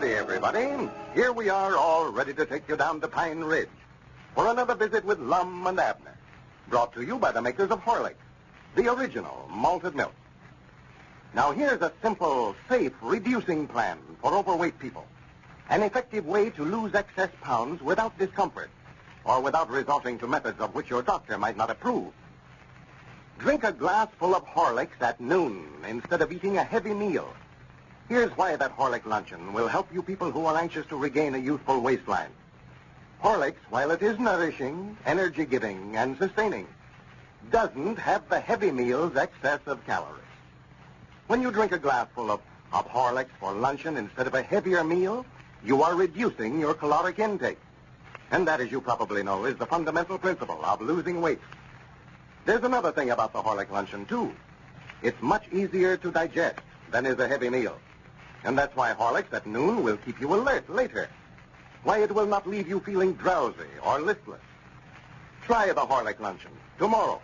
Howdy, everybody. Here we are, all ready to take you down to Pine Ridge for another visit with Lum and Abner, brought to you by the makers of Horlicks, the original malted milk. Now, here's a simple, safe, reducing plan for overweight people. An effective way to lose excess pounds without discomfort or without resorting to methods of which your doctor might not approve. Drink a glass full of Horlicks at noon instead of eating a heavy meal. Here's why that Horlick luncheon will help you people who are anxious to regain a youthful waistline. Horlicks, while it is nourishing, energy-giving, and sustaining, doesn't have the heavy meal's excess of calories. When you drink a glass full of Horlicks for luncheon instead of a heavier meal, you are reducing your caloric intake. And that, as you probably know, is the fundamental principle of losing weight. There's another thing about the Horlick luncheon, too. It's much easier to digest than is a heavy meal. And that's why Horlicks at noon will keep you alert later. Why it will not leave you feeling drowsy or listless. Try the Horlick luncheon tomorrow.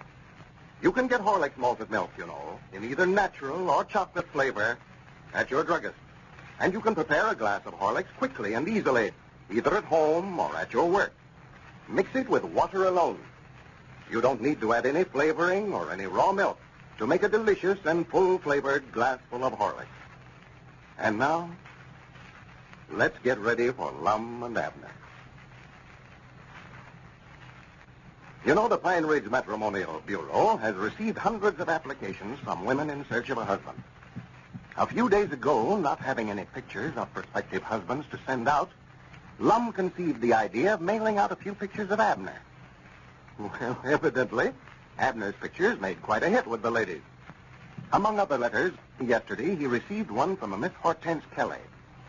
You can get Horlicks malted milk, you know, in either natural or chocolate flavor at your druggist. And you can prepare a glass of Horlicks quickly and easily, either at home or at your work. Mix it with water alone. You don't need to add any flavoring or any raw milk to make a delicious and full-flavored glass full of Horlicks. And now, let's get ready for Lum and Abner. You know, the Pine Ridge Matrimonial Bureau has received hundreds of applications from women in search of a husband. A few days ago, not having any pictures of prospective husbands to send out, Lum conceived the idea of mailing out a few pictures of Abner. Well, evidently, Abner's pictures made quite a hit with the ladies. Among other letters, yesterday he received one from a Miss Hortense Kelly,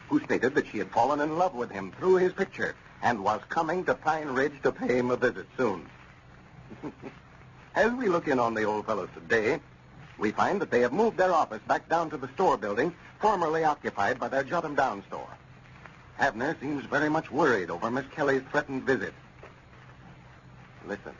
who stated that she had fallen in love with him through his picture and was coming to Pine Ridge to pay him a visit soon. As we look in on the old fellows today, we find that they have moved their office back down to the store building formerly occupied by their Jot-'em-Down store. Abner seems very much worried over Miss Kelly's threatened visit. Listen.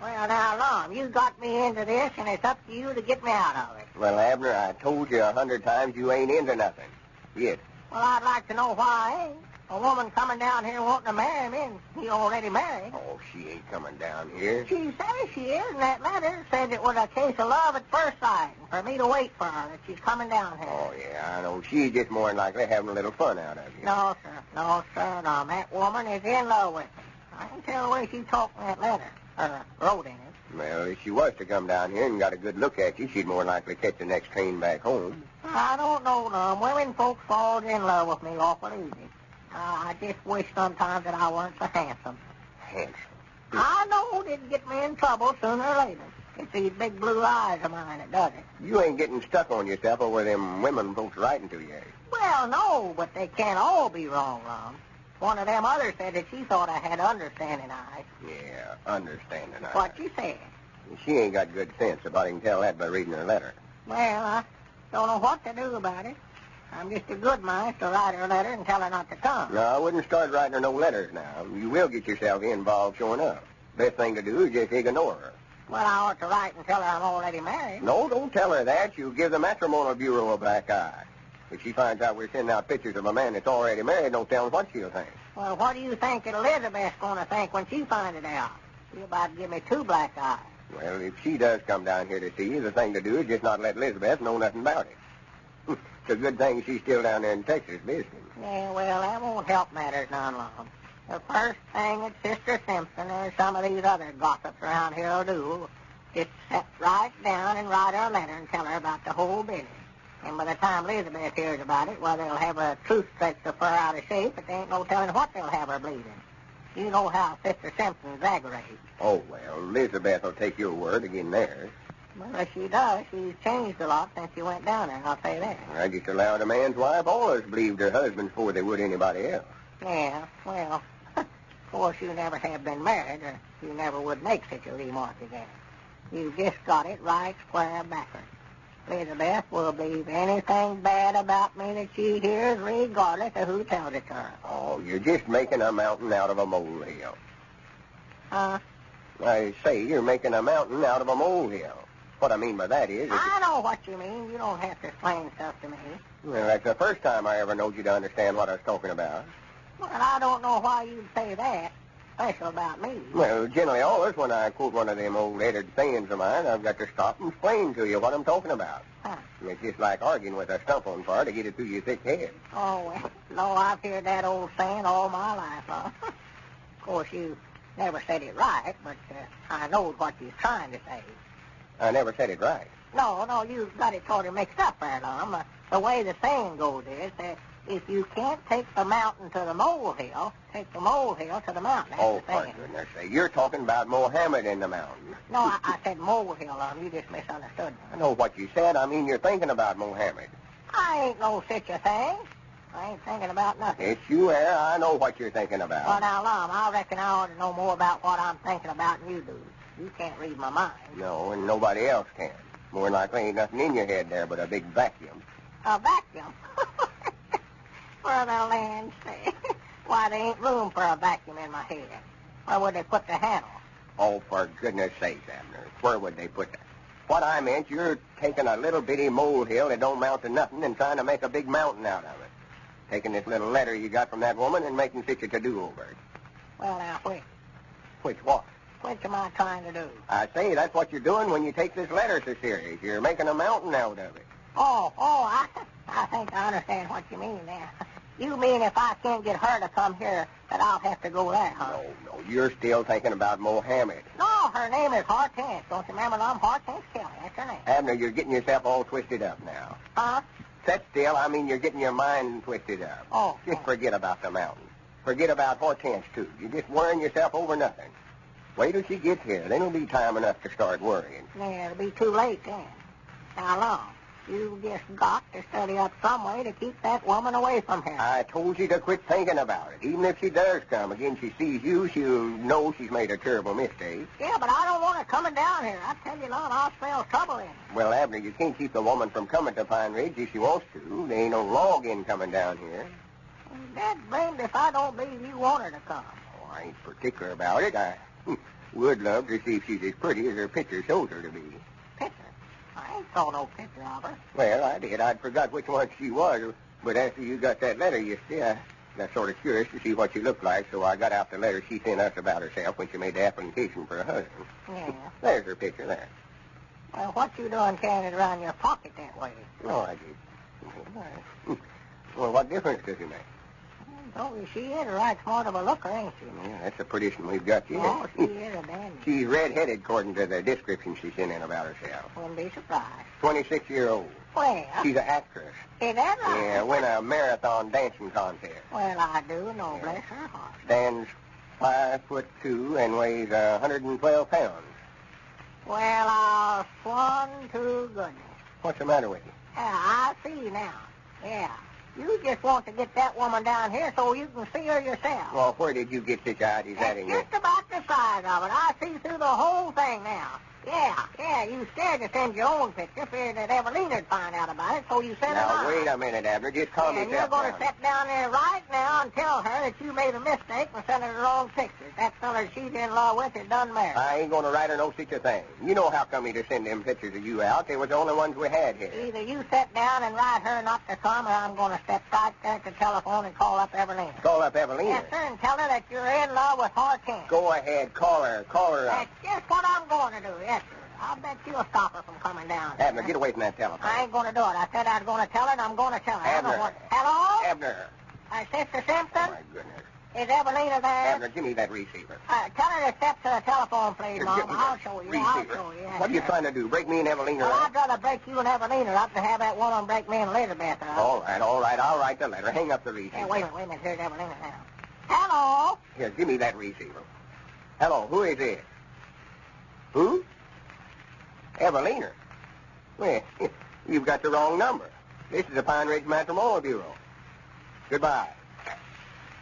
Well, now, Lum, you got me into this, and it's up to you to get me out of it. Well, Abner, I told you 100 times you ain't into nothing. Yes. Well, I'd like to know why I ain't. A woman coming down here wanting to marry me, and he already married. Oh, she ain't coming down here. She says she is, and that letter said it was a case of love at first sight, and for me to wait for her, that she's coming down here. Oh, yeah, I know. She's just more than likely having a little fun out of you. No, sir. No, sir. No, that woman is in love with me. I can tell the way she talked in that letter, or wrote in it. Well, if she was to come down here and got a good look at you, she'd more than likely catch the next train back home. I don't know, Lum. Women folks fall in love with me awful easy. I just wish sometimes that I weren't so handsome. Handsome? I know it'd get me in trouble sooner or later. It's these big blue eyes of mine that does it. You ain't getting stuck on yourself over them women folks writing to you. Well, no, but they can't all be wrong, Lum. One of them others said that she thought I had understanding eyes. Yeah, understanding eyes. What you said? She ain't got good sense. About I can tell that by reading her letter. Well, I don't know what to do about it. I'm just a good mind to write her a letter and tell her not to come. No, I wouldn't start writing her no letters now. You will get yourself involved showing up. Best thing to do is just ignore her. Well, I ought to write and tell her I'm already married. No, don't tell her that. You'll give the matrimonial bureau a black eye. If she finds out we're sending out pictures of a man that's already married, don't tell her what she'll think. Well, what do you think that Elizabeth's going to think when she finds it out? She'll about to give me 2 black eyes. Well, if she does come down here to see you, the thing to do is just not let Elizabeth know nothing about it. It's a good thing she's still down there in Texas visiting. Yeah, well, that won't help matters none, Lum. The first thing that Sister Simpson or some of these other gossips around here will do is sit right down and write her a letter and tell her about the whole business. And by the time Elizabeth hears about it, well, they'll have a truth stretch the fur out of shape, but there ain't no telling what they'll have her bleeding. You know how Sister Simpson exaggerates. Oh, well, Elizabeth will take your word again theirs. Well, if she does, she's changed a lot since she went down there, I'll say that. I just allowed a man's wife always believed her husband before they would anybody else. Yeah, well, of course you never have been married, or you never would make such a remark as that. You've just got it right square backwards. Elizabeth will believe anything bad about me that she hears, regardless of who tells it to her. Oh, you're just making a mountain out of a molehill. Huh? I say you're making a mountain out of a molehill. What I mean by that is... I know what you mean. You don't have to explain stuff to me. Well, that's the first time I ever knowed you to understand what I was talking about. Well, I don't know why you'd say that, special about me. Well, generally always when I quote one of them old lettered sayings of mine, I've got to stop and explain to you what I'm talking about. Huh. It's just like arguing with a stump on fire to get it through your thick head. Oh, well, no, I've heard that old saying all my life, huh? Of course, you never said it right, but I know what you're trying to say. I never said it right. No, you got it sort of mixed up there, Lum. The way the saying goes is that if you can't take the mountain to the molehill, take the molehill to the mountain. That's Oh, the for saying. goodness sake. You're talking about Mohammed in the mountain. No, I said molehill, Lum. You just misunderstood me. I know what you said. I mean, you're thinking about Mohammed. I ain't no such a thing. I ain't thinking about nothing. Yes, you are. I know what you're thinking about. Well, now, Lum, I reckon I ought to know more about what I'm thinking about than you do. You can't read my mind. No, and nobody else can. More than likely ain't nothing in your head there but a big vacuum. A vacuum? For the land's sake. Why, there ain't room for a vacuum in my head. Where would they put the handle? Oh, for goodness sake, Abner. Where would they put that? What I meant, you're taking a little bitty molehill that don't amount to nothing and trying to make a big mountain out of it. Taking this little letter you got from that woman and making such a to-do over it. Well, now, which? Which what? Which am I trying to do? I say that's what you're doing when you take this letter so serious. You're making a mountain out of it. I think I understand what you mean there. You mean if I can't get her to come here, that I'll have to go there, huh? No, you're still thinking about Mohammed. No, her name is Hortense. Don't you remember, Lum? Hortense Kelly. That's her name. Abner, you're getting yourself all twisted up now. Huh? Sit still. I mean, you're getting your mind twisted up. Oh. Just forget about the mountain. Forget about Hortense, too. You're just worrying yourself over nothing. Wait till she gets here. Then it'll be time enough to start worrying. Yeah, it'll be too late then. Now, Lum, you just got to study up some way to keep that woman away from here. I told you to quit thinking about it. Even if she does come again, she sees you, she'll know she's made a terrible mistake. Yeah, but I don't want her coming down here. I tell you, Lum, I'll spell trouble in. Well, Abner, you can't keep the woman from coming to Pine Ridge if she wants to. There ain't no log in coming down here. That's blamed if I don't believe you want her to come. Oh, I ain't particular about it. I would love to see if she's as pretty as her picture shows her to be. Picture? I ain't saw no picture of her. Well, I did. I'd forgot which one she was. But after you got that letter, you see, I got sort of curious to see what she looked like, so I got out the letter she sent us about herself when she made the application for a husband. Yeah. There's her picture there. Well, what you doing carrying it around your pocket that way? Oh, I did. Well, what difference does it make? Oh, she is a right smart of a looker, ain't she? Yeah, that's the prettiest one we've got yet. Oh, she is a dandy. She's red-headed, according to the description she sent in about herself. Wouldn't be surprised. 26-year-old. Well, She's an actress. is that right? Yeah, win a marathon dancing contest. Well, I do know, bless her heart. Stands 5'2" and weighs 112 pounds. Well, I'll swan to goodness. What's the matter with you? Yeah, I see now. Yeah. You just want to get that woman down here so you can see her yourself. Well, where did you get such ideas out of That's just about the size of it. I see through the whole thing now. Yeah, you scared to send your own picture, feared that Evelyna'd find out about it, so you sent her Now, mine. wait a minute, Abner. Just calm And you're yourself going down. to sit down there right now and tell her that you made a mistake and sent her the wrong pictures. That fella she's in love with is done married. I ain't going to write her no such a thing. You know how come me to send them pictures of you out. They was the only ones we had here. Either you sit down and write her not to come, or I'm going to step right there at the telephone and call up Evelyn. Call up Evelyn. Yes, sir, and tell her that you're in love with Hortense. Go ahead. Call her up. That's just what I'm going to do, yes, sir. I'll bet you'll stop her from coming down. Abner, get away from that telephone. I ain't going to do it. I said I was going to tell her, and I'm going to tell her. Abner. Hello? Abner. Sister Oh, Simpson? my goodness. Is Evelina there? Abner, give me that receiver. Tell her to step to the telephone, please, Here, Mom. give me I'll that show you. receiver. I'll show you. Yes, What are you sir. trying to do? Break me and Evelina Well, up? I'd rather break you and Evelina up than have that woman break me and Elizabeth up. All right. I'll write the letter. Hang up the receiver. Yeah, wait a minute. Here's Evelina now. Hello? Here, give me that receiver. Hello, who is it? Who? Evelina. Well, you've got the wrong number. This is the Pine Ridge Matrimonial Bureau. Goodbye.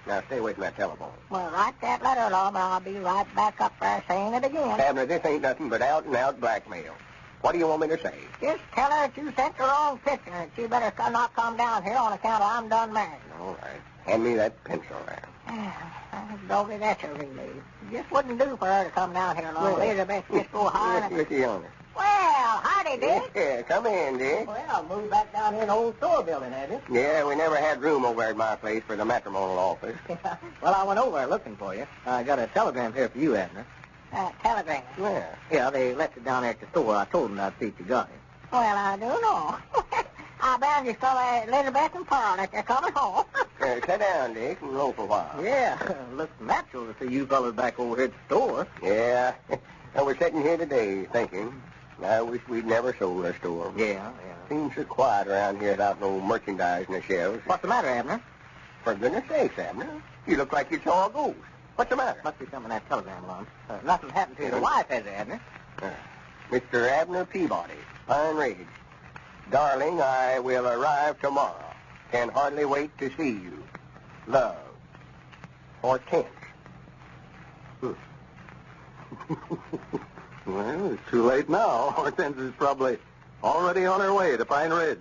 Now, stay away from that telephone. Well, write that letter, Lum, and I'll be right back up there saying it again. Abner, this ain't nothing but out-and-out blackmail. What do you want me to say? Just tell her that you sent the wrong picture and that she better not come down here on account of I'm done married. All right. Hand me that pencil there. Doggy, that's a relief. It just wouldn't do for her to come down here, Lum. Well, Elizabeth just go high. Look, your honor. Well, howdy, Dick. Yeah, come in, Dick. Well, moved back down here in the old store building, have you? Yeah, we never had room over at my place for the matrimonial office. Well, I went over there looking for you. I got a telegram here for you, Abner. Telegram? Yeah. Yeah, they left it down there at the store. I told them I'd see if you got it. Well, I do know. I bound you saw Elizabeth and Paul that they're coming home. Sit down, Dick, and roll for a while. Yeah, looks natural to see you fellas back over here at the store. Yeah. I was sitting here today thinking, I wish we'd never sold our store. Yeah. Seems so quiet around here without no merchandise in the shelves. What's the matter, Abner? For goodness sakes, Abner. You look like you saw a ghost. What's the matter? Must be something in that telegram, Lum. Nothing happened to your wife, has it, Abner? Mr. Abner Peabody, Pine Ridge. Darling, I will arrive tomorrow. Can hardly wait to see you. Love. Hortense. Well, it's too late now. Hortense is probably already on her way to Pine Ridge.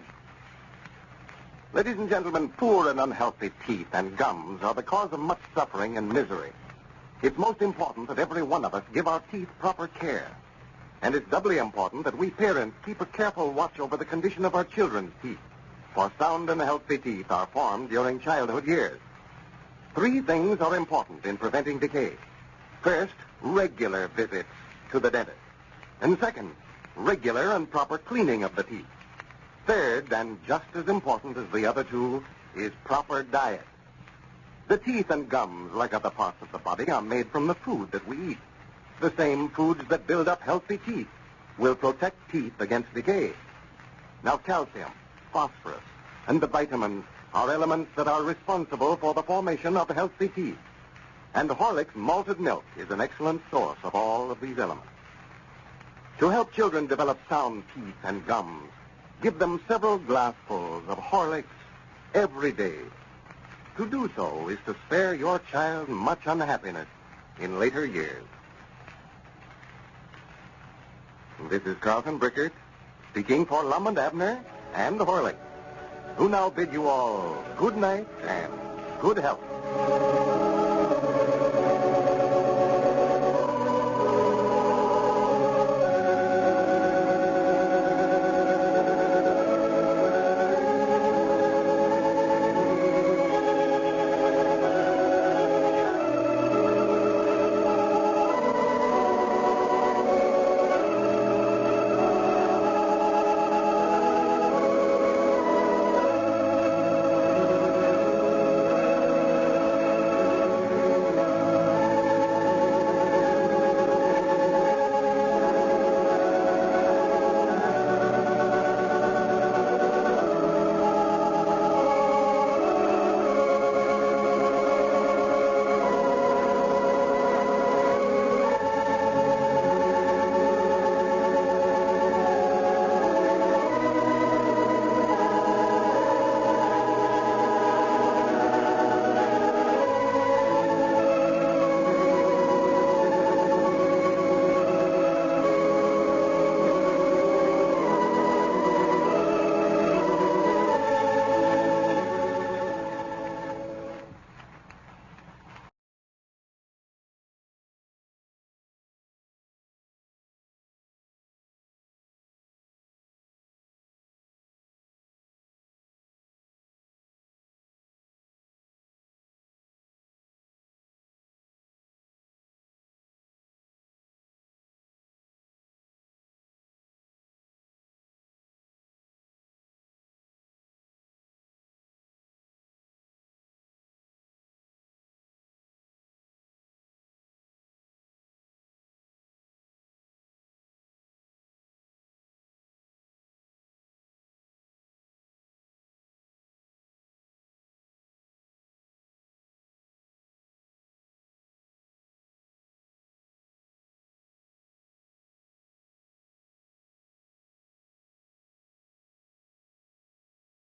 Ladies and gentlemen, poor and unhealthy teeth and gums are the cause of much suffering and misery. It's most important that every one of us give our teeth proper care. And it's doubly important that we parents keep a careful watch over the condition of our children's teeth. For sound and healthy teeth are formed during childhood years. 3 things are important in preventing decay. First, regular visits to the dentist. And second, regular and proper cleaning of the teeth. Third, and just as important as the other 2, is proper diet. The teeth and gums, like other parts of the body, are made from the food that we eat. The same foods that build up healthy teeth will protect teeth against decay. Now, calcium, phosphorus, and the vitamins are elements that are responsible for the formation of healthy teeth. And Horlick's malted milk is an excellent source of all of these elements. To help children develop sound teeth and gums, give them several glassfuls of Horlicks every day. To do so is to spare your child much unhappiness in later years. This is Carlton Brickert, speaking for Lum and Abner and Horlick, who now bid you all good night and good health.